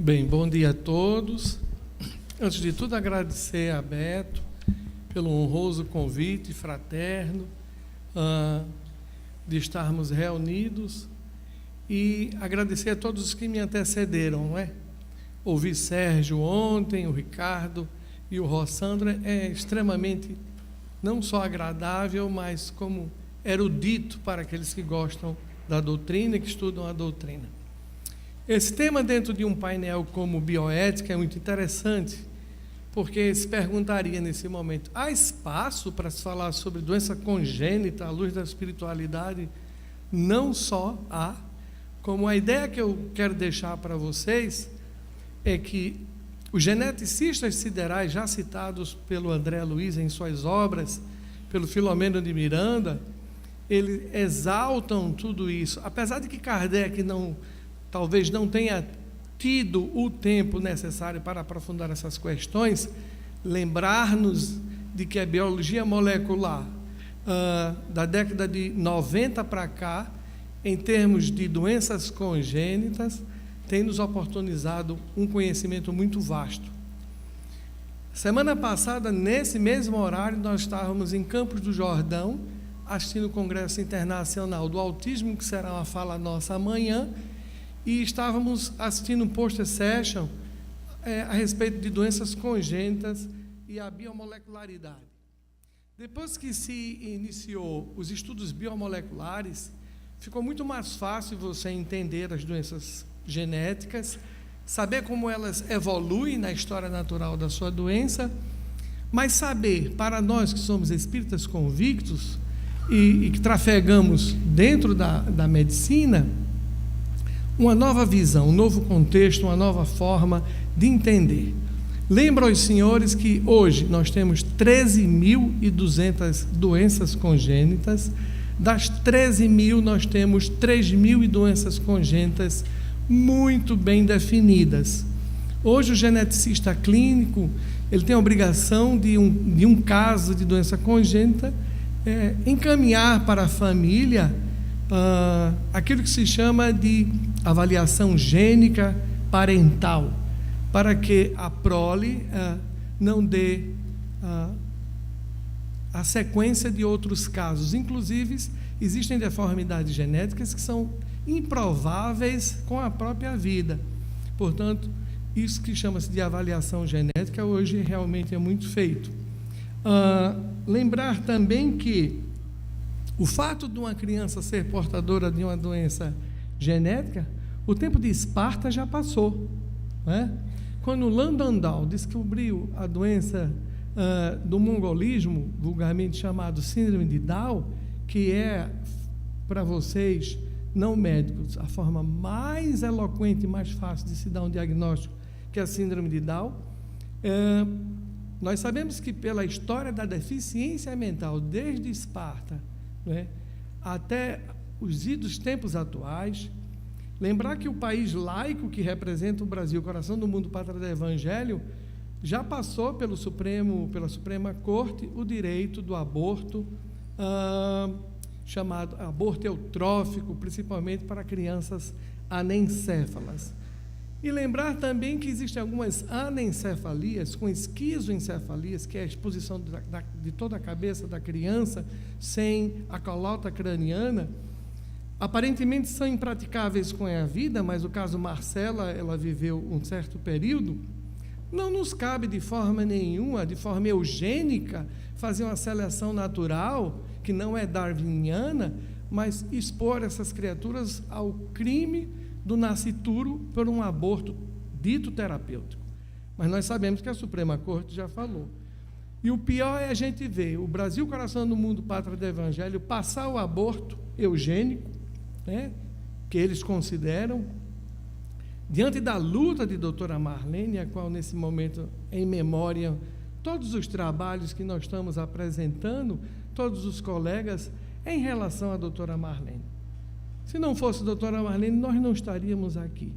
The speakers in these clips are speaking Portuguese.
Bem, bom dia a todos. Antes de tudo, agradecer a Beto pelo honroso convite fraterno de estarmos reunidos e agradecer a todos os que me antecederam, não é? Ouvi Sérgio ontem, o Ricardo e o Rossandra, é extremamente não só agradável, mas como erudito para aqueles que gostam da doutrina e que estudam a doutrina. Esse tema dentro de um painel como bioética é muito interessante, porque se perguntaria nesse momento, há espaço para se falar sobre doença congênita à luz da espiritualidade? Não só há, como a ideia que eu quero deixar para vocês é que os geneticistas siderais já citados pelo André Luiz em suas obras, pelo Filomeno de Miranda, eles exaltam tudo isso, apesar de que Kardec talvez não tenha tido o tempo necessário para aprofundar essas questões. Lembrar-nos de que a biologia molecular da década de 90 para cá, em termos de doenças congênitas, tem nos oportunizado um conhecimento muito vasto. Semana passada, nesse mesmo horário, nós estávamos em Campos do Jordão, assistindo o Congresso Internacional do Autismo, que será uma fala nossa amanhã, e estávamos assistindo um poster session a respeito de doenças congênitas e a biomolecularidade. Depois que se iniciou os estudos biomoleculares, ficou muito mais fácil você entender as doenças genéticas, saber como elas evoluem na história natural da sua doença, mas saber, para nós que somos espíritas convictos e que trafegamos dentro da medicina, uma nova visão, um novo contexto, uma nova forma de entender. Lembro aos senhores que hoje nós temos 13.200 doenças congênitas. Das 13.000, nós temos 3.000 doenças congênitas muito bem definidas. Hoje o geneticista clínico, ele tem a obrigação de um caso de doença congênita encaminhar para a família aquilo que se chama de avaliação gênica parental, para que a prole não dê a sequência de outros casos. Inclusive, existem deformidades genéticas que são improváveis com a própria vida. Portanto, isso que chama-se de avaliação genética hoje realmente é muito feito. Lembrar também que o fato de uma criança ser portadora de uma doença genética, o tempo de Esparta já passou, né? Quando Landau descobriu a doença do mongolismo, vulgarmente chamado síndrome de Down, que é, para vocês não médicos, a forma mais eloquente e mais fácil de se dar um diagnóstico, que é a síndrome de Down, nós sabemos que pela história da deficiência mental, desde Esparta, né, até os idos tempos atuais, lembrar que o país laico que representa o Brasil, coração do mundo, pátria do Evangelho, já passou pela Suprema Corte o direito do aborto, chamado aborto eutrófico, principalmente para crianças anencéfalas. E lembrar também que existem algumas anencefalias, com esquizoencefalias, que é a exposição de toda a cabeça da criança, sem a colota craniana, aparentemente são impraticáveis com a vida, mas o caso Marcela, ela viveu um certo período. Não nos cabe de forma nenhuma, de forma eugênica, fazer uma seleção natural, que não é darwiniana, mas expor essas criaturas ao crime do nascituro por um aborto dito terapêutico. Mas nós sabemos que a Suprema Corte já falou. E o pior é a gente ver o Brasil, coração do mundo, pátria do Evangelho, passar o aborto eugênico, né, que eles consideram, diante da luta de doutora Marlene, a qual nesse momento, em memória, todos os trabalhos que nós estamos apresentando, todos os colegas, em relação à doutora Marlene. Se não fosse a doutora Marlene, nós não estaríamos aqui.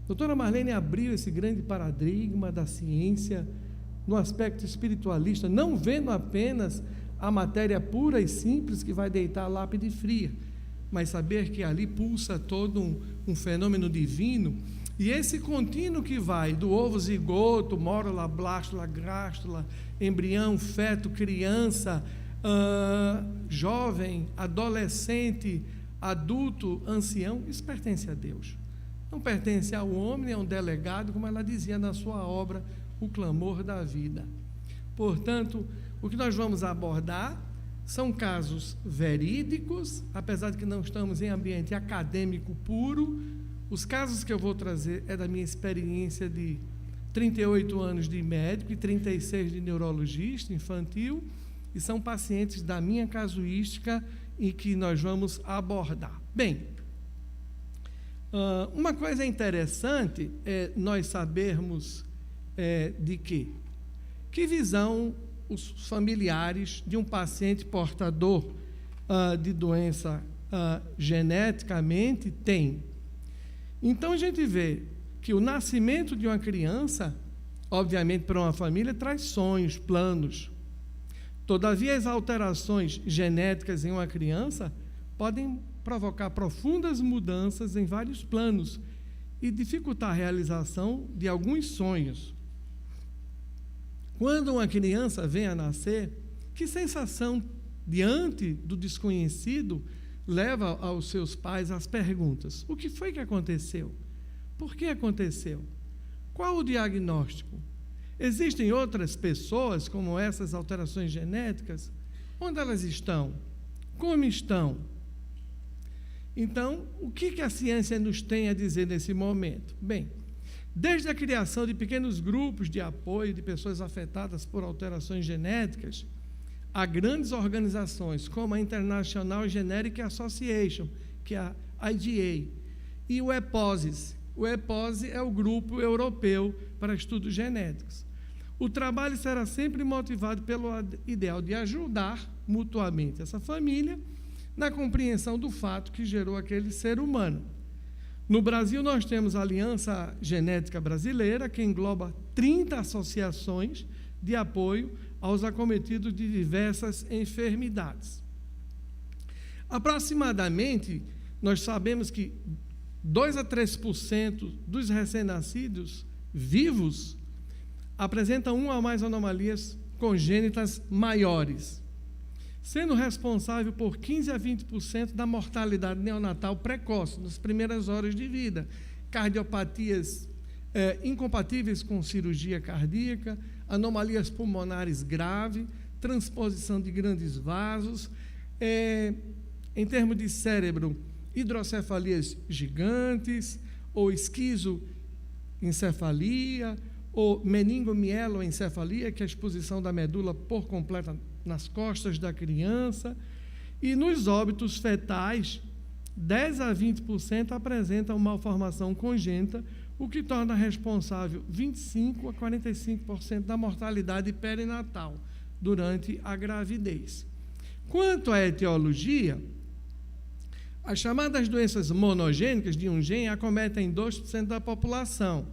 A doutora Marlene abriu esse grande paradigma da ciência no aspecto espiritualista, não vendo apenas a matéria pura e simples que vai deitar a lápide fria, mas saber que ali pulsa todo um fenômeno divino E esse contínuo que vai do ovo zigoto, mórula, blástula, gástula, embrião, feto, criança, jovem, adolescente, adulto, ancião, isso pertence a Deus. Não pertence ao homem, é um delegado, como ela dizia na sua obra, O Clamor da Vida. Portanto, o que nós vamos abordar são casos verídicos, apesar de que não estamos em ambiente acadêmico puro. Os casos que eu vou trazer é da minha experiência de 38 anos de médico e 36 de neurologista infantil, e são pacientes da minha casuística em que nós vamos abordar. Bem, uma coisa interessante é nós sabermos de que visão os familiares de um paciente portador de doença geneticamente têm. Então a gente vê que o nascimento de uma criança, obviamente para uma família, traz sonhos, planos. Todavia, as alterações genéticas em uma criança podem provocar profundas mudanças em vários planos e dificultar a realização de alguns sonhos. Quando uma criança vem a nascer, que sensação diante do desconhecido leva aos seus pais as perguntas: o que foi que aconteceu? Por que aconteceu? Qual o diagnóstico? Existem outras pessoas como essas alterações genéticas? Onde elas estão? Como estão? Então, o que a ciência nos tem a dizer nesse momento? Bem, desde a criação de pequenos grupos de apoio de pessoas afetadas por alterações genéticas, há grandes organizações como a International Genetic Association, que é a IGA, e o EPOSIS. O EPOSIS é o Grupo Europeu para Estudos Genéticos. O trabalho será sempre motivado pelo ideal de ajudar mutuamente essa família na compreensão do fato que gerou aquele ser humano. No Brasil, nós temos a Aliança Genética Brasileira, que engloba 30 associações de apoio aos acometidos de diversas enfermidades. Aproximadamente, nós sabemos que 2 a 3% dos recém-nascidos vivos apresentam uma ou mais anomalias congênitas maiores, sendo responsável por 15 a 20% da mortalidade neonatal precoce, nas primeiras horas de vida, cardiopatias incompatíveis com cirurgia cardíaca, anomalias pulmonares graves, transposição de grandes vasos, em termos de cérebro, hidrocefalias gigantes, ou esquizoencefalia, ou meningomieloencefalia, que é a exposição da medula por completa nas costas da criança, e nos óbitos fetais, 10 a 20% apresentam malformação congênita, o que torna responsável 25 a 45% da mortalidade perinatal durante a gravidez. Quanto à etiologia, as chamadas doenças monogênicas de um gene acometem 2% da população,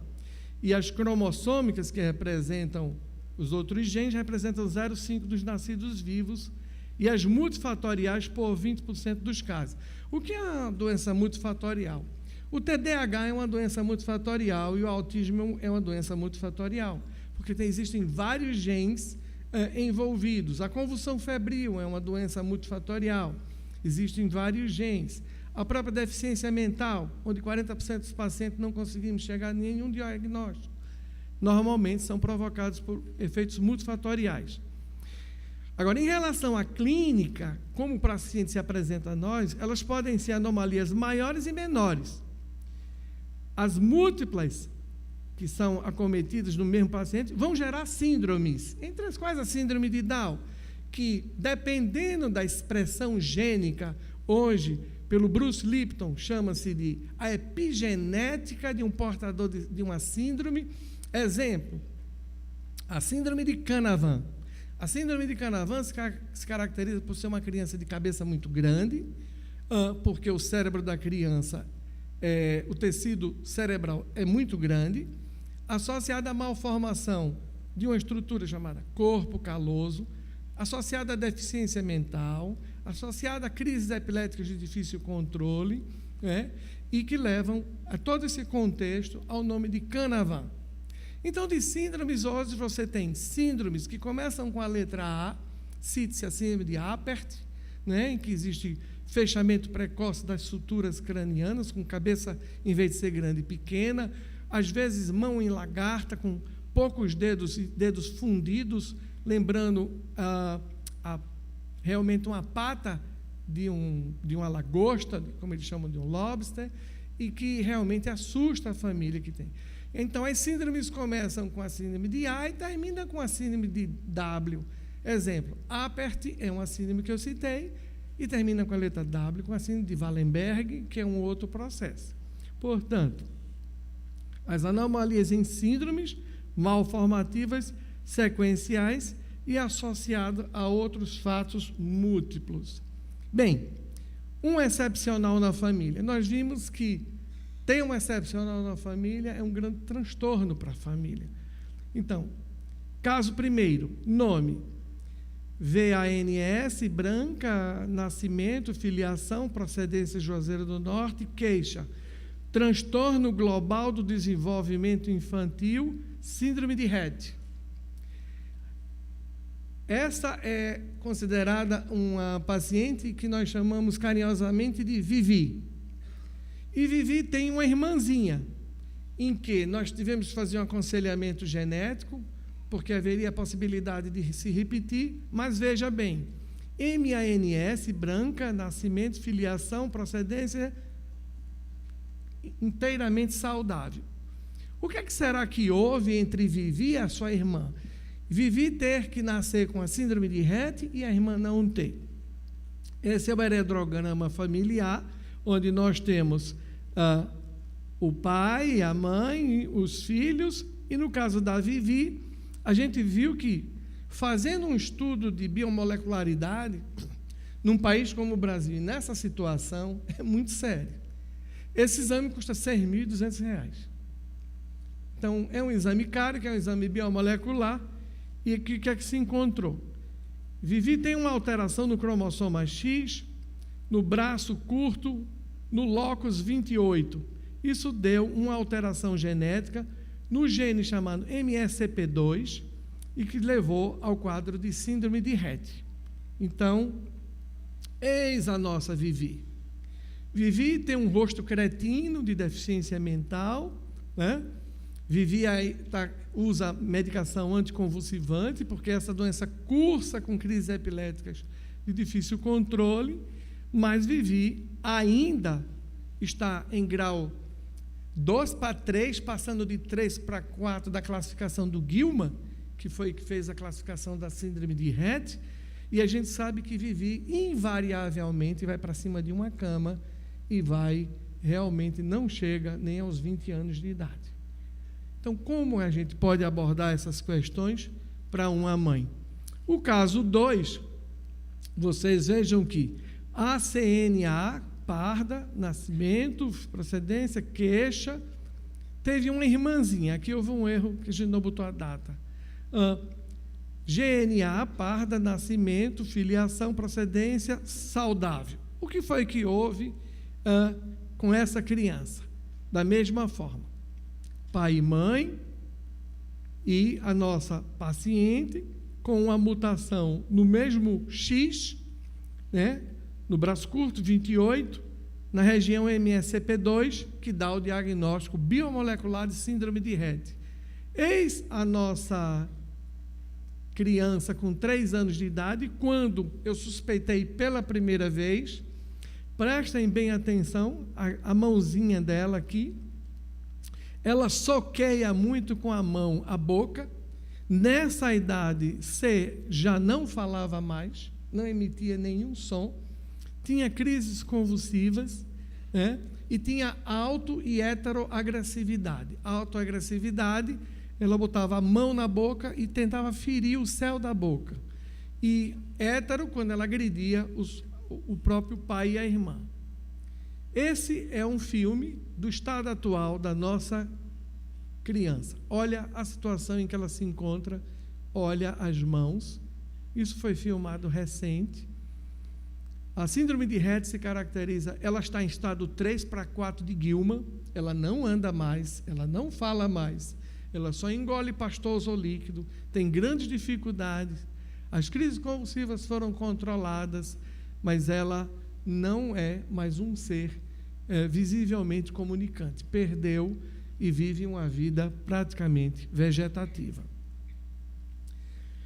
e as cromossômicas, que representam os outros genes, representam 0,5% dos nascidos vivos, e as multifatoriais por 20% dos casos. O que é uma doença multifatorial? O TDAH é uma doença multifatorial e o autismo é uma doença multifatorial, porque existem vários genes envolvidos. A convulsão febril é uma doença multifatorial, existem vários genes. A própria deficiência mental, onde 40% dos pacientes não conseguimos chegar a nenhum diagnóstico, normalmente são provocados por efeitos multifatoriais. Agora, em relação à clínica, como o paciente se apresenta a nós, elas podem ser anomalias maiores e menores. As múltiplas, que são acometidas no mesmo paciente, vão gerar síndromes, entre as quais a síndrome de Down, que, dependendo da expressão gênica, hoje, pelo Bruce Lipton, chama-se de a epigenética de um portador de uma síndrome. Exemplo, a síndrome de Canavan. A síndrome de Canavan se caracteriza por ser uma criança de cabeça muito grande, porque o cérebro da criança, o tecido cerebral é muito grande, associada à malformação de uma estrutura chamada corpo caloso, associada à deficiência mental, associada a crises epiléticas de difícil controle, e que levam a todo esse contexto ao nome de Canavan. Então, de síndromes, hoje você tem síndromes que começam com a letra A, cite-se a síndrome de Apert, né, em que existe fechamento precoce das suturas cranianas, com cabeça, em vez de ser grande, pequena, às vezes mão em lagarta, com poucos dedos e dedos fundidos, lembrando realmente uma pata de uma lagosta, como eles chamam de um lobster, e que realmente assusta a família que tem. Então, as síndromes começam com a síndrome de A e terminam com a síndrome de W. Exemplo, Apert é uma síndrome que eu citei, e termina com a letra W, com a síndrome de Wallenberg, que é um outro processo. Portanto, as anomalias em síndromes malformativas, sequenciais e associadas a outros fatos múltiplos. Bem, um excepcional na família. Nós vimos que ter um excepcional na família é um grande transtorno para a família. Então, caso primeiro, nome: VANS, branca, nascimento, filiação, procedência Juazeiro do Norte, queixa: transtorno global do desenvolvimento infantil, síndrome de Rett. Essa é considerada uma paciente que nós chamamos carinhosamente de Vivi. E Vivi tem uma irmãzinha, em que nós tivemos que fazer um aconselhamento genético, porque haveria a possibilidade de se repetir, mas veja bem, MANS, branca, nascimento, filiação, procedência, inteiramente saudável. O que será que houve entre Vivi e a sua irmã? Vivi ter que nascer com a síndrome de Rett e a irmã não ter. Esse é o heredograma familiar, onde nós temos o pai, a mãe, os filhos, e no caso da Vivi, a gente viu que, fazendo um estudo de biomolecularidade, num país como o Brasil, nessa situação, é muito sério. Esse exame custa R$ 6.200. Então, é um exame caro, que é um exame biomolecular, e aqui o que é que se encontrou? Vivi tem uma alteração no cromossoma X, no braço curto, no locus 28. Isso deu uma alteração genética no gene chamado MSCP2 e que levou ao quadro de síndrome de Rett. Então, eis a nossa Vivi. Vivi tem um rosto cretino de deficiência mental, né? Vivi usa medicação anticonvulsivante, porque essa doença cursa com crises epiléticas de difícil controle, mas Vivi ainda está em grau 2 para 3, passando de 3 para 4 da classificação do Gilman, que foi que fez a classificação da síndrome de Rett, e a gente sabe que Vivi invariavelmente vai para cima de uma cama e realmente não chega nem aos 20 anos de idade. Então, como a gente pode abordar essas questões para uma mãe? O caso 2, vocês vejam que ACNA, parda, nascimento, procedência, queixa, teve uma irmãzinha, aqui houve um erro que a gente não botou a data. GNA, parda, nascimento, filiação, procedência, saudável. O que foi que houve com essa criança? Da mesma forma, pai e mãe, e a nossa paciente com uma mutação no mesmo X, né, no braço curto, 28, na região MSCP2, que dá o diagnóstico biomolecular de síndrome de Rett. Eis a nossa criança com 3 anos de idade, quando eu suspeitei pela primeira vez, prestem bem atenção, a mãozinha dela aqui, ela soqueia muito com a mão a boca. Nessa idade, C já não falava mais, não emitia nenhum som, tinha crises convulsivas, né? E tinha auto- e heteroagressividade. Autoagressividade, ela botava a mão na boca e tentava ferir o céu da boca. E hétero, quando ela agredia o próprio pai e a irmã. Esse é um filme do estado atual da nossa criança. Olha a situação em que ela se encontra, olha as mãos. Isso foi filmado recente. A síndrome de Rett se caracteriza, ela está em estado 3 para 4 de Gilman, ela não anda mais, ela não fala mais, ela só engole pastoso ou líquido, tem grandes dificuldades, as crises convulsivas foram controladas, mas ela não é mais um ser visivelmente comunicante, perdeu e vive uma vida praticamente vegetativa.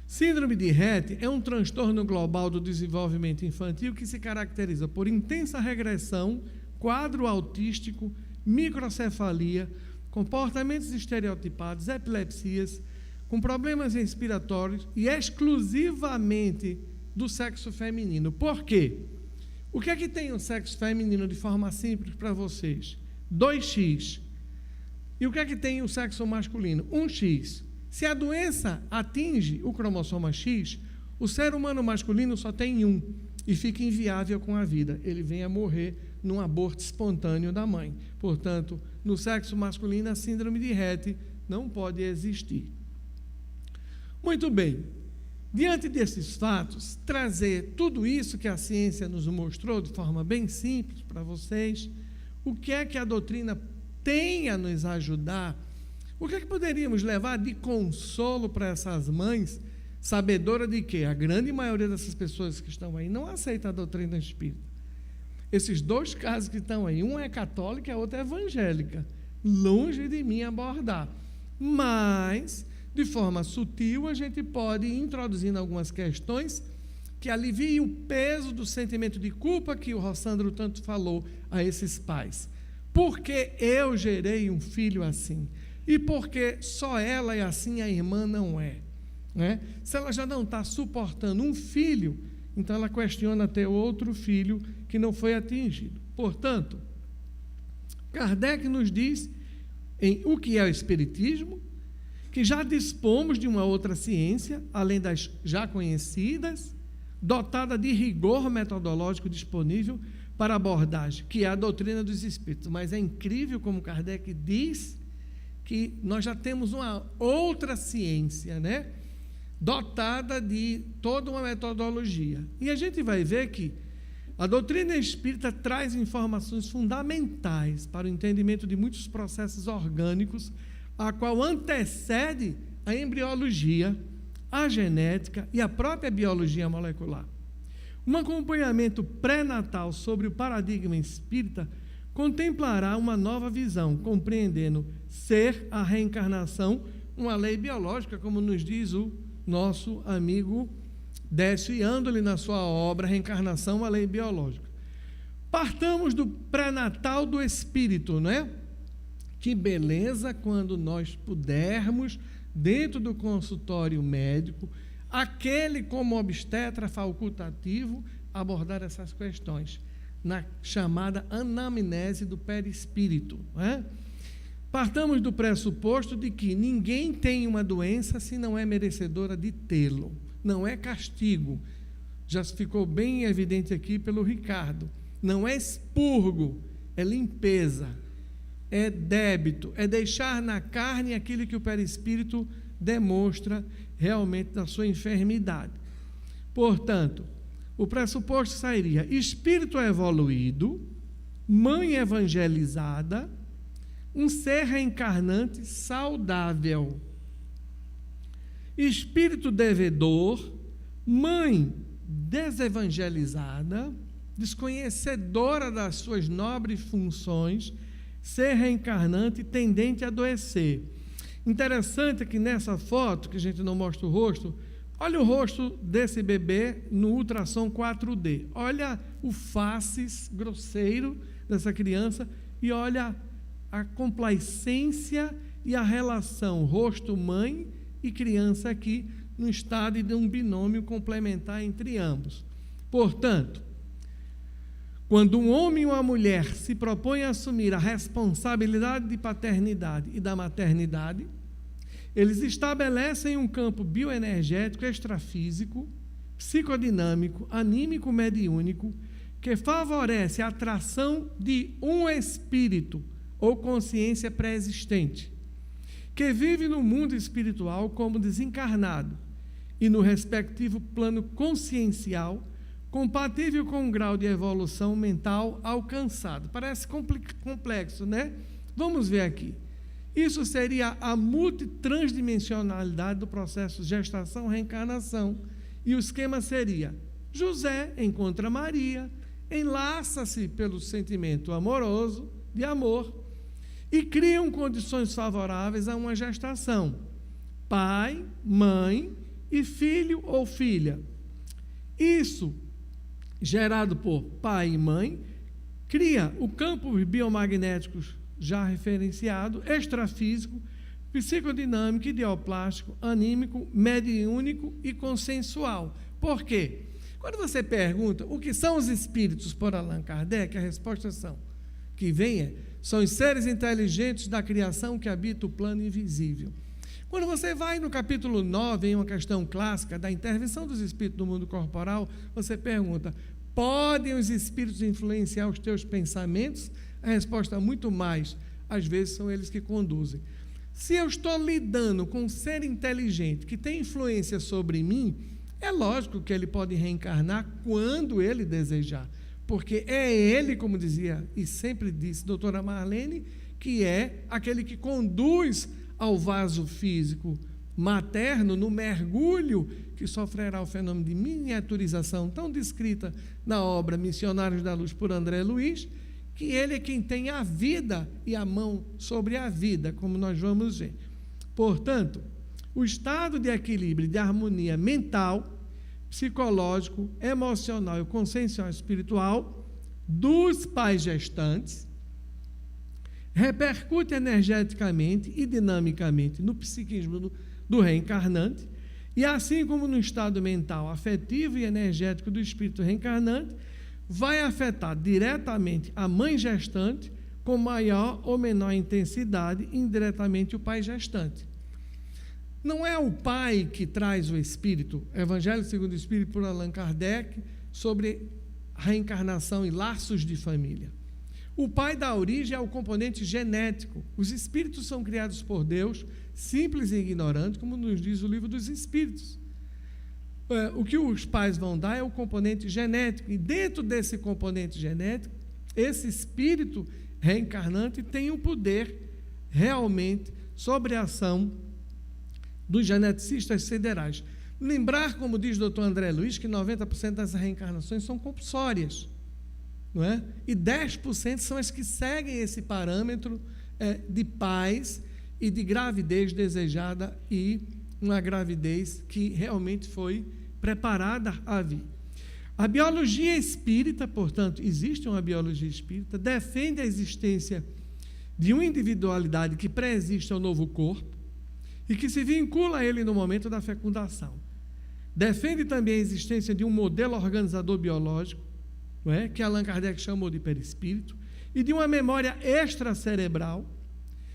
Síndrome de Rett é um transtorno global do desenvolvimento infantil que se caracteriza por intensa regressão, quadro autístico, microcefalia, comportamentos estereotipados, epilepsias, com problemas respiratórios e exclusivamente do sexo feminino. Por quê? O que é que tem o sexo feminino de forma simples para vocês? 2x. E o que é que tem o sexo masculino? 1x. Se a doença atinge o cromossoma X, o ser humano masculino só tem 1 e fica inviável com a vida. Ele vem a morrer num aborto espontâneo da mãe. Portanto, no sexo masculino, a síndrome de Rett não pode existir. Muito bem. Diante desses fatos, trazer tudo isso que a ciência nos mostrou de forma bem simples para vocês, o que é que a doutrina tem a nos ajudar? O que é que poderíamos levar de consolo para essas mães, sabedora de que a grande maioria dessas pessoas que estão aí não aceita a doutrina espírita? Esses 2 casos que estão aí, um é católico e a outra é evangélica. Longe de mim abordar. Mas, de forma sutil, a gente pode ir introduzindo algumas questões que aliviem o peso do sentimento de culpa que o Rossandro tanto falou a esses pais. Por que eu gerei um filho assim? E porque só ela é assim, a irmã não é, né? Se ela já não está suportando um filho, então ela questiona ter outro filho que não foi atingido. Portanto, Kardec nos diz em o que é o Espiritismo, que já dispomos de uma outra ciência, além das já conhecidas, dotada de rigor metodológico disponível para abordagem, que é a doutrina dos Espíritos. Mas é incrível como Kardec diz que nós já temos uma outra ciência, né? Dotada de toda uma metodologia. E a gente vai ver que a doutrina espírita traz informações fundamentais para o entendimento de muitos processos orgânicos, a qual antecede a embriologia, a genética e a própria biologia molecular. Um acompanhamento pré-natal sobre o paradigma espírita contemplará uma nova visão, compreendendo ser a reencarnação uma lei biológica, como nos diz o nosso amigo Décio Iandoli na sua obra Reencarnação, uma lei biológica. Partamos do pré-natal do espírito, não é? Que beleza quando nós pudermos, dentro do consultório médico, aquele como obstetra facultativo, abordar essas questões, na chamada anamnese do perispírito, não é? Partamos do pressuposto de que ninguém tem uma doença se não é merecedora de tê-lo, não é castigo, já ficou bem evidente aqui pelo Ricardo, não é expurgo, é limpeza, é débito, é deixar na carne aquilo que o perispírito demonstra realmente da sua enfermidade. Portanto, o pressuposto sairia: espírito evoluído, mãe evangelizada, um ser reencarnante saudável. Espírito devedor, mãe desevangelizada, desconhecedora das suas nobres funções, ser reencarnante tendente a adoecer. Interessante que nessa foto, que a gente não mostra o rosto, olha o rosto desse bebê no ultrassom 4D. Olha o faces grosseiro dessa criança e olha a complacência e a relação rosto-mãe e criança aqui no estado de um binômio complementar entre ambos. Portanto, quando um homem e uma mulher se propõem a assumir a responsabilidade de paternidade e da maternidade, eles estabelecem um campo bioenergético extrafísico, psicodinâmico, anímico, mediúnico, que favorece a atração de um espírito ou consciência pré-existente, que vive no mundo espiritual como desencarnado e no respectivo plano consciencial compatível com o grau de evolução mental alcançado. Parece complexo, né? Vamos ver aqui. Isso seria a multitransdimensionalidade do processo gestação-reencarnação. E o esquema seria: José encontra Maria, enlaça-se pelo sentimento amoroso, de amor, e criam condições favoráveis a uma gestação. Pai, mãe e filho ou filha. Isso, gerado por pai e mãe, cria o campo biomagnético já referenciado, extrafísico, psicodinâmico, ideoplástico, anímico, mediúnico e consensual. Por quê? Quando você pergunta o que são os espíritos por Allan Kardec, a resposta são os seres inteligentes da criação que habitam o plano invisível. Quando você vai no capítulo 9, em uma questão clássica da intervenção dos espíritos no mundo corporal, você pergunta: podem os espíritos influenciar os teus pensamentos? A resposta é muito mais. Às vezes são eles que conduzem. Se eu estou lidando com um ser inteligente que tem influência sobre mim, é lógico que ele pode reencarnar quando ele desejar, porque é ele, como dizia e sempre disse doutora Marlene, que é aquele que conduz ao vaso físico materno no mergulho que sofrerá o fenômeno de miniaturização tão descrita na obra Missionários da Luz por André Luiz, que ele é quem tem a vida e a mão sobre a vida, como nós vamos ver. Portanto, o estado de equilíbrio e de harmonia mental, psicológico, emocional e consensual espiritual dos pais gestantes repercute energeticamente e dinamicamente no psiquismo do reencarnante, e assim como no estado mental, afetivo e energético do espírito reencarnante, vai afetar diretamente a mãe gestante com maior ou menor intensidade, e indiretamente o pai gestante. Não é o pai que traz o espírito, Evangelho segundo o Espírito por Allan Kardec, sobre reencarnação e laços de família. O pai da origem é o componente genético. Os espíritos são criados por Deus, simples e ignorantes, como nos diz o livro dos Espíritos. O que os pais vão dar é o componente genético, e dentro desse componente genético, esse espírito reencarnante tem um poder realmente sobre a ação dos geneticistas siderais. Lembrar, como diz o Dr. André Luiz, que 90% das reencarnações são compulsórias, não é? E 10% são as que seguem esse parâmetro de paz e de gravidez desejada, e uma gravidez que realmente foi preparada a vir. A biologia espírita, portanto, existe uma biologia espírita, defende a existência de uma individualidade que pré-existe ao novo corpo e que se vincula a ele no momento da fecundação. Defende também a existência de um modelo organizador biológico, não é? Que Allan Kardec chamou de perispírito, e de uma memória extracerebral,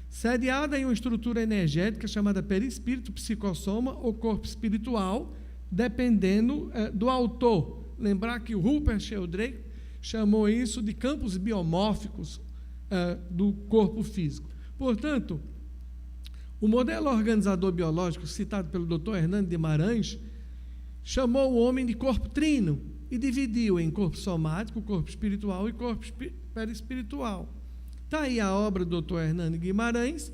sediada em uma estrutura energética chamada perispírito, psicossoma ou corpo espiritual, dependendo do autor. Lembrar que o Rupert Sheldrake chamou isso de campos biomórficos do corpo físico. Portanto, o modelo organizador biológico citado pelo Dr. Hernando Guimarães chamou o homem de corpo trino e dividiu em corpo somático, corpo espiritual e corpo perispiritual. Está aí a obra do Dr. Hernando Guimarães,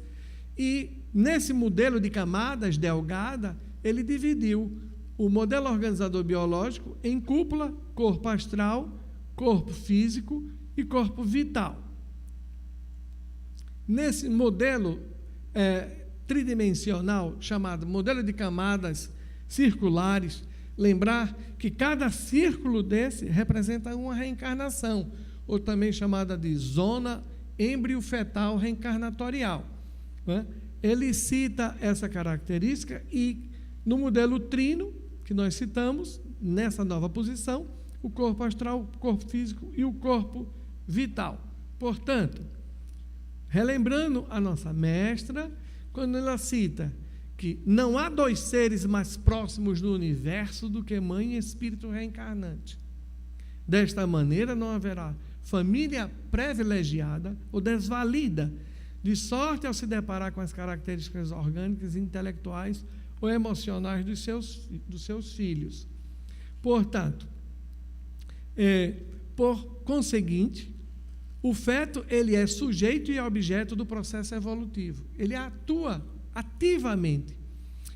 e nesse modelo de camadas delgada, ele dividiu o modelo organizador biológico em cúpula, corpo astral, corpo físico e corpo vital. Nesse modelo tridimensional, chamado modelo de camadas circulares, lembrar que cada círculo desse representa uma reencarnação, ou também chamada de zona embriofetal reencarnatorial, né? Ele cita essa característica, e no modelo trino, que nós citamos, nessa nova posição, o corpo astral, o corpo físico e o corpo vital. Portanto, relembrando a nossa mestra, quando ela cita que não há dois seres mais próximos do universo do que mãe e espírito reencarnante. Desta maneira, não haverá família privilegiada ou desvalida, de sorte ao se deparar com as características orgânicas, intelectuais ou emocionais dos seus filhos. Portanto, Por conseguinte, o feto ele é sujeito e objeto do processo evolutivo. Ele atua ativamente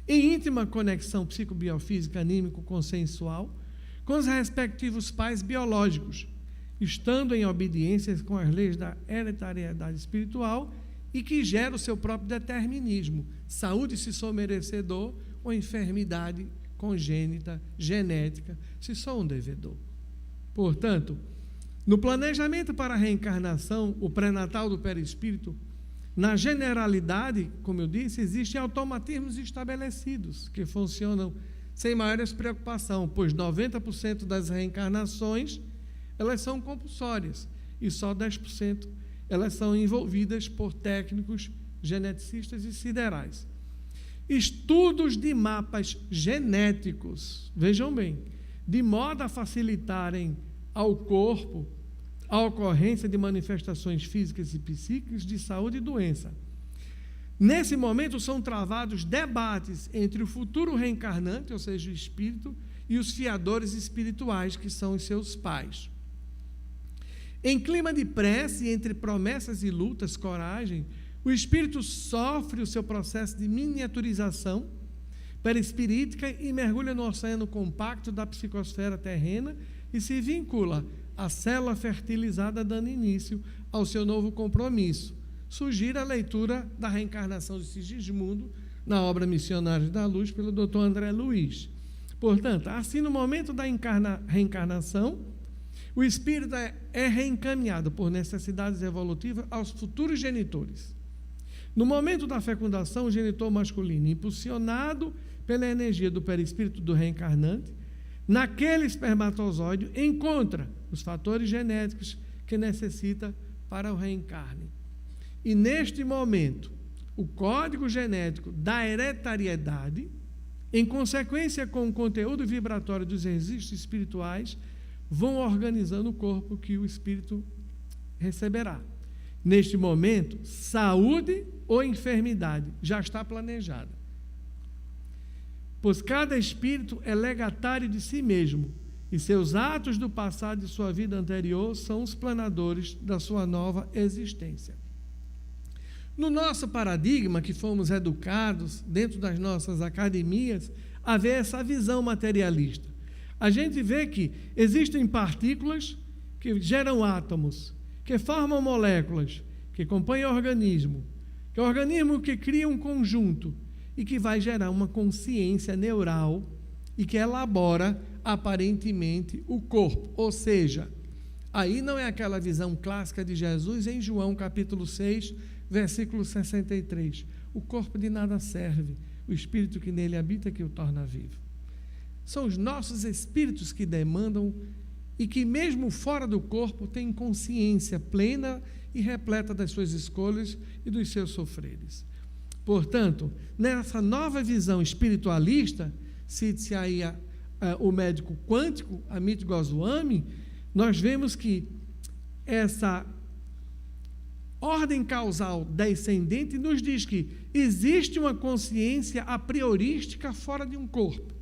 em íntima conexão psicobiofísica, anímico-consensual com os respectivos pais biológicos, estando em obediência com as leis da hereditariedade espiritual e que gera o seu próprio determinismo, saúde se sou merecedor ou enfermidade congênita, genética, se sou um devedor. Portanto, no planejamento para a reencarnação, o pré-natal do perispírito, na generalidade, como eu disse, existem automatismos estabelecidos que funcionam sem maiores preocupação, pois 90% das reencarnações elas são compulsórias e só 10% elas são envolvidas por técnicos geneticistas e siderais. Estudos de mapas genéticos, vejam bem, de modo a facilitarem ao corpo a ocorrência de manifestações físicas e psíquicas de saúde e doença. Nesse momento são travados debates entre o futuro reencarnante, ou seja, o espírito, e os fiadores espirituais, que são os seus pais. Em clima de prece, entre promessas e lutas, coragem, o espírito sofre o seu processo de miniaturização perispirítica e mergulha no oceano compacto da psicosfera terrena e se vincula à célula fertilizada, dando início ao seu novo compromisso. Sugiro a leitura da reencarnação de Sigismundo na obra Missionários da Luz, pelo Dr. André Luiz. Portanto, assim, no momento da reencarnação, o espírito é reencaminhado por necessidades evolutivas aos futuros genitores. No momento da fecundação, o genitor masculino, impulsionado pela energia do perispírito do reencarnante, naquele espermatozoide, encontra os fatores genéticos que necessita para o reencarne. E neste momento, o código genético da hereditariedade, em consequência com o conteúdo vibratório dos registros espirituais, vão organizando o corpo que o espírito receberá. Neste momento, saúde ou enfermidade já está planejada. Pois cada espírito é legatário de si mesmo, e seus atos do passado e sua vida anterior são os planadores da sua nova existência. No nosso paradigma, que fomos educados dentro das nossas academias, a ver essa visão materialista. A gente vê que existem partículas que geram átomos, que formam moléculas, que compõem organismo, que é o organismo que cria um conjunto e que vai gerar uma consciência neural e que elabora aparentemente o corpo. Ou seja, aí não é aquela visão clássica de Jesus em João capítulo 6, versículo 63. O corpo de nada serve, o espírito que nele habita que o torna vivo. São os nossos espíritos que demandam e que mesmo fora do corpo têm consciência plena e repleta das suas escolhas e dos seus sofreres. Portanto, nessa nova visão espiritualista, cite-se aí o médico quântico, Amit Goswami, nós vemos que essa ordem causal descendente nos diz que existe uma consciência a priorística fora de um corpo,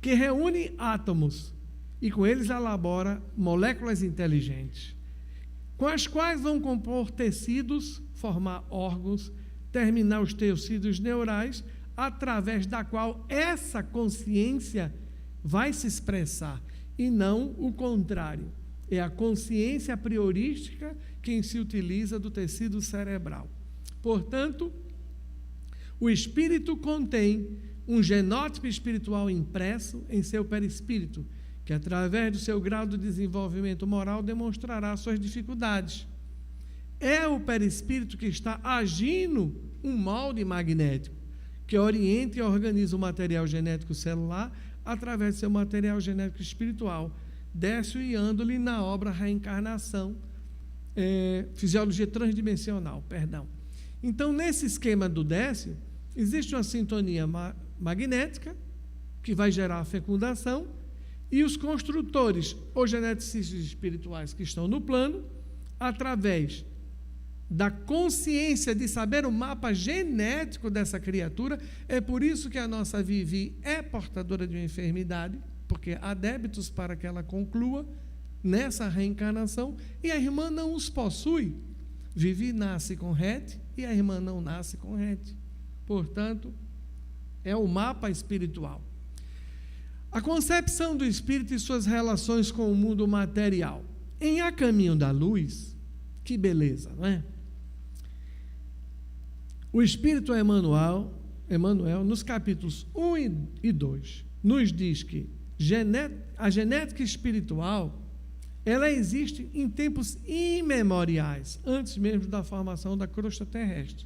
que reúne átomos e com eles elabora moléculas inteligentes, com as quais vão compor tecidos, formar órgãos, terminar os tecidos neurais, através da qual essa consciência vai se expressar, e não o contrário. É a consciência priorística quem se utiliza do tecido cerebral. Portanto, o espírito contém um genótipo espiritual impresso em seu perispírito, que através do seu grau de desenvolvimento moral demonstrará suas dificuldades. É o perispírito que está agindo um molde magnético, que orienta e organiza o material genético celular através do seu material genético espiritual, Décio e Andoli na obra Reencarnação, Fisiologia Transdimensional, perdão. Então, nesse esquema do Décio, existe uma sintonia magnética que vai gerar a fecundação, e os construtores ou geneticistas espirituais que estão no plano, através da consciência de saber o mapa genético dessa criatura, é por isso que a nossa Vivi é portadora de uma enfermidade, porque há débitos para que ela conclua, nessa reencarnação e a irmã não os possui. Vivi nasce com Rete e a irmã não nasce com Rete. Portanto, é o mapa espiritual. A concepção do espírito e suas relações com o mundo material. Em A Caminho da Luz, que beleza, não é? O Espírito Emmanuel, nos capítulos 1 e 2, nos diz que a genética espiritual, ela existe em tempos imemoriais, antes mesmo da formação da crosta terrestre.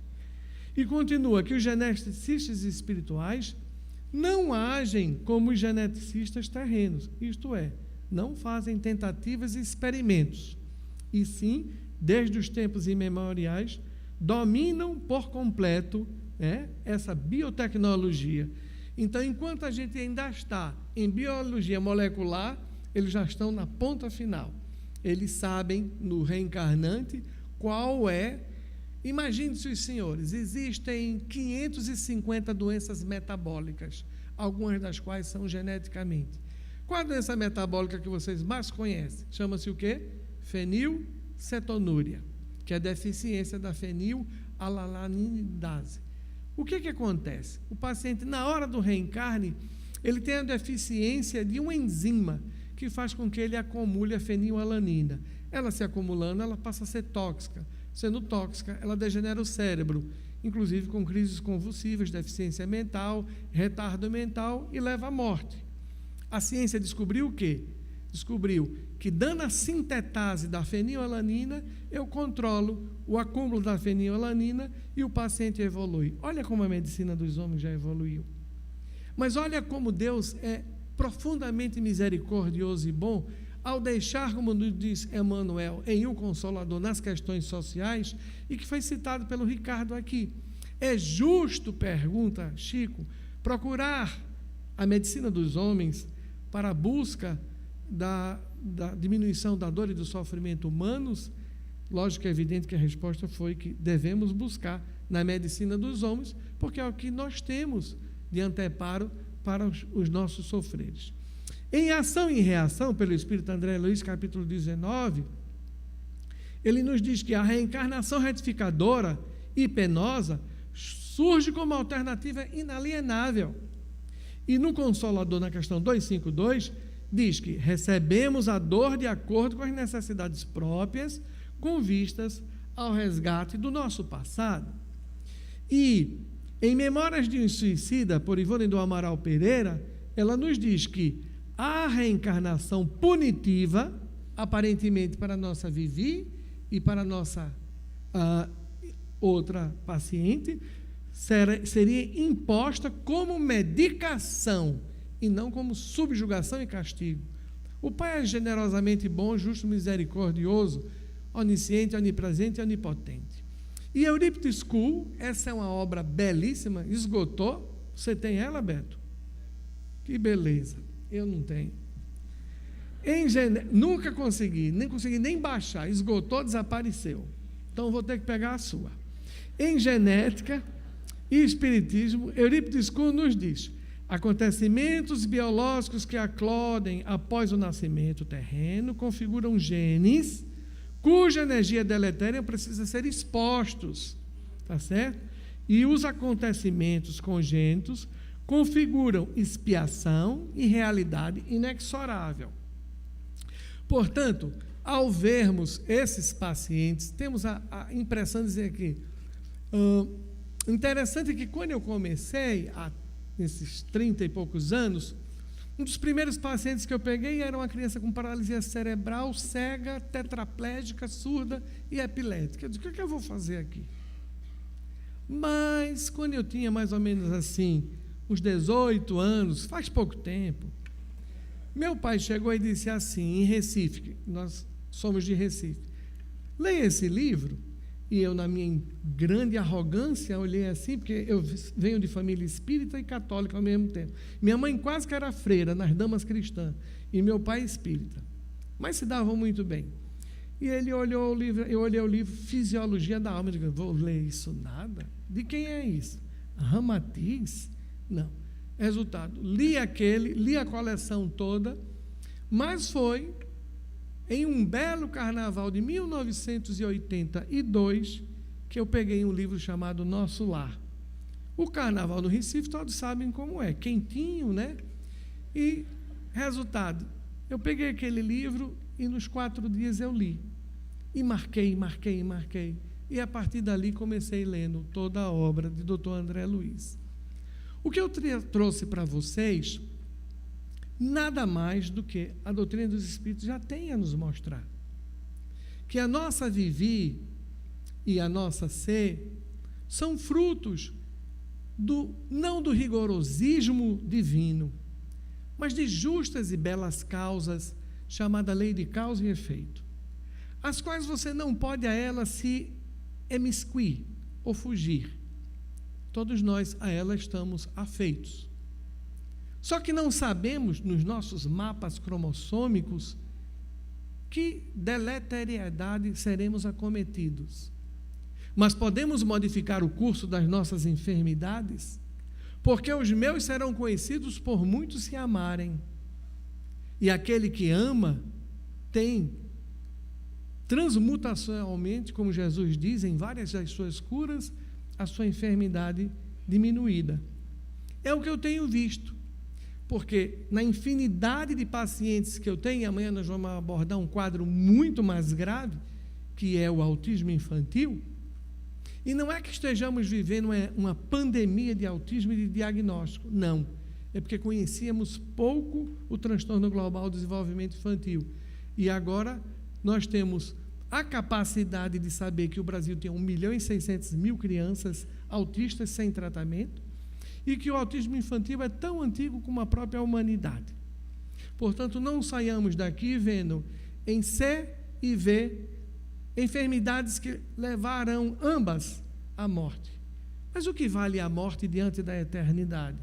E continua que os geneticistas espirituais não agem como os geneticistas terrenos, isto é, não fazem tentativas e experimentos, e sim, desde os tempos imemoriais, dominam por completo essa biotecnologia. Então, enquanto a gente ainda está em biologia molecular, eles já estão na ponta final. Eles sabem, no reencarnante, qual é. Imagine-se, os senhores, existem 550 doenças metabólicas, algumas das quais são geneticamente. Qual a doença metabólica que vocês mais conhecem? Chama-se o quê? Fenilcetonúria, que é a deficiência da fenilalanidase. O que acontece? O paciente, na hora do reencarne, ele tem a deficiência de uma enzima que faz com que ele acumule a fenilalanina. Ela se acumulando, ela passa a ser tóxica. Sendo tóxica, ela degenera o cérebro, inclusive com crises convulsivas, deficiência mental, retardo mental e leva à morte. A ciência descobriu o quê? Descobriu que, dando a sintetase da fenilalanina, eu controlo o acúmulo da fenilalanina e o paciente evolui. Olha como a medicina dos homens já evoluiu. Mas olha como Deus é profundamente misericordioso e bom, ao deixar, como nos diz Emmanuel, em O Consolador, nas questões sociais, e que foi citado pelo Ricardo aqui. É justo, pergunta Chico, procurar a medicina dos homens para a busca da diminuição da dor e do sofrimento humanos? Lógico, é evidente que a resposta foi que devemos buscar na medicina dos homens, porque é o que nós temos de anteparo para os nossos sofreres. Em Ação e Reação, pelo Espírito André Luiz, capítulo 19, ele nos diz que a reencarnação retificadora e penosa surge como alternativa inalienável. E no Consolador, na questão 252, diz que recebemos a dor de acordo com as necessidades próprias, com vistas ao resgate do nosso passado. E em Memórias de um Suicida, por Ivone do Amaral Pereira, ela nos diz que a reencarnação punitiva, aparentemente para a nossa Vivi e para a nossa outra paciente, seria imposta como medicação e não como subjugação e castigo. O Pai é generosamente bom, justo, misericordioso, onisciente, onipresente e onipotente. E Eurípides School, essa é uma obra belíssima, esgotou. Você tem ela, Beto? Que beleza. Eu não tenho. Nunca consegui, nem baixar, esgotou, desapareceu. Então vou ter que pegar a sua. Em Genética e Espiritismo, Eurípides School nos diz: acontecimentos biológicos que aclodem após o nascimento terreno configuram genes cuja energia deletéria precisa ser expostos, tá certo? E os acontecimentos congênitos configuram expiação e realidade inexorável. Portanto, ao vermos esses pacientes, temos a impressão de dizer que interessante que quando eu comecei, nesses 30 e poucos anos, um dos primeiros pacientes que eu peguei era uma criança com paralisia cerebral, cega, tetraplégica, surda e epilética. Eu disse: o que eu vou fazer aqui? Mas, quando eu tinha mais ou menos assim, uns 18 anos, faz pouco tempo, meu pai chegou e disse assim, em Recife, nós somos de Recife: leia esse livro. E eu, na minha grande arrogância, olhei assim, porque eu venho de família espírita e católica ao mesmo tempo. Minha mãe quase que era freira nas damas cristãs, e meu pai espírita, mas se davam muito bem. E ele olhou o livro, eu olhei o livro Fisiologia da Alma, eu digo: vou ler isso nada? De quem é isso? Ramatiz? Não. Resultado, li a coleção toda, mas foi em um belo carnaval de 1982, que eu peguei um livro chamado Nosso Lar. O carnaval no Recife, todos sabem como é, quentinho, né? E, resultado, eu peguei aquele livro e nos 4 dias eu li. E marquei. E a partir dali comecei lendo toda a obra de Dr. André Luiz. O que eu trouxe para vocês, nada mais do que a doutrina dos Espíritos já tem a nos mostrar. Que a nossa vivi e a nossa ser são frutos não do rigorosismo divino, mas de justas e belas causas, chamada lei de causa e efeito, as quais você não pode a elas se emiscuir ou fugir. Todos nós a ela estamos afeitos. Só que não sabemos, nos nossos mapas cromossômicos, que deleteriedade seremos acometidos. Mas podemos modificar o curso das nossas enfermidades, porque os meus serão conhecidos por muitos se amarem. E aquele que ama tem transmutacionalmente, como Jesus diz, em várias das suas curas, a sua enfermidade diminuída. É o que eu tenho visto, porque na infinidade de pacientes que eu tenho, amanhã nós vamos abordar um quadro muito mais grave, que é o autismo infantil, e não é que estejamos vivendo uma pandemia de autismo e de diagnóstico, não, é porque conhecíamos pouco o transtorno global do desenvolvimento infantil, e agora nós temos a capacidade de saber que o Brasil tem 1.600.000 crianças autistas sem tratamento e que o autismo infantil é tão antigo como a própria humanidade. Portanto, não saiamos daqui vendo em C e V enfermidades que levarão ambas à morte. Mas o que vale a morte diante da eternidade?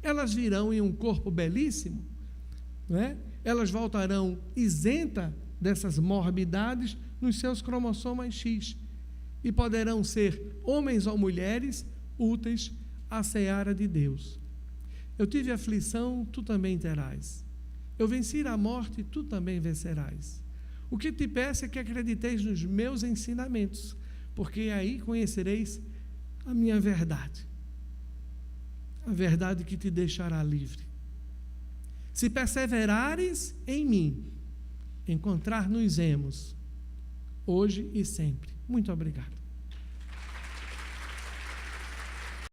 Elas virão em um corpo belíssimo, não é? Elas voltarão isenta dessas morbidades nos seus cromossomas X e poderão ser homens ou mulheres úteis à seara de Deus. Eu tive aflição, tu também terás. Eu venci a morte, tu também vencerás. O que te peço é que acrediteis nos meus ensinamentos, porque aí conhecereis a minha verdade, a verdade que te deixará livre. Se perseverares em mim, encontrar-nos-emos, hoje e sempre. Muito obrigado.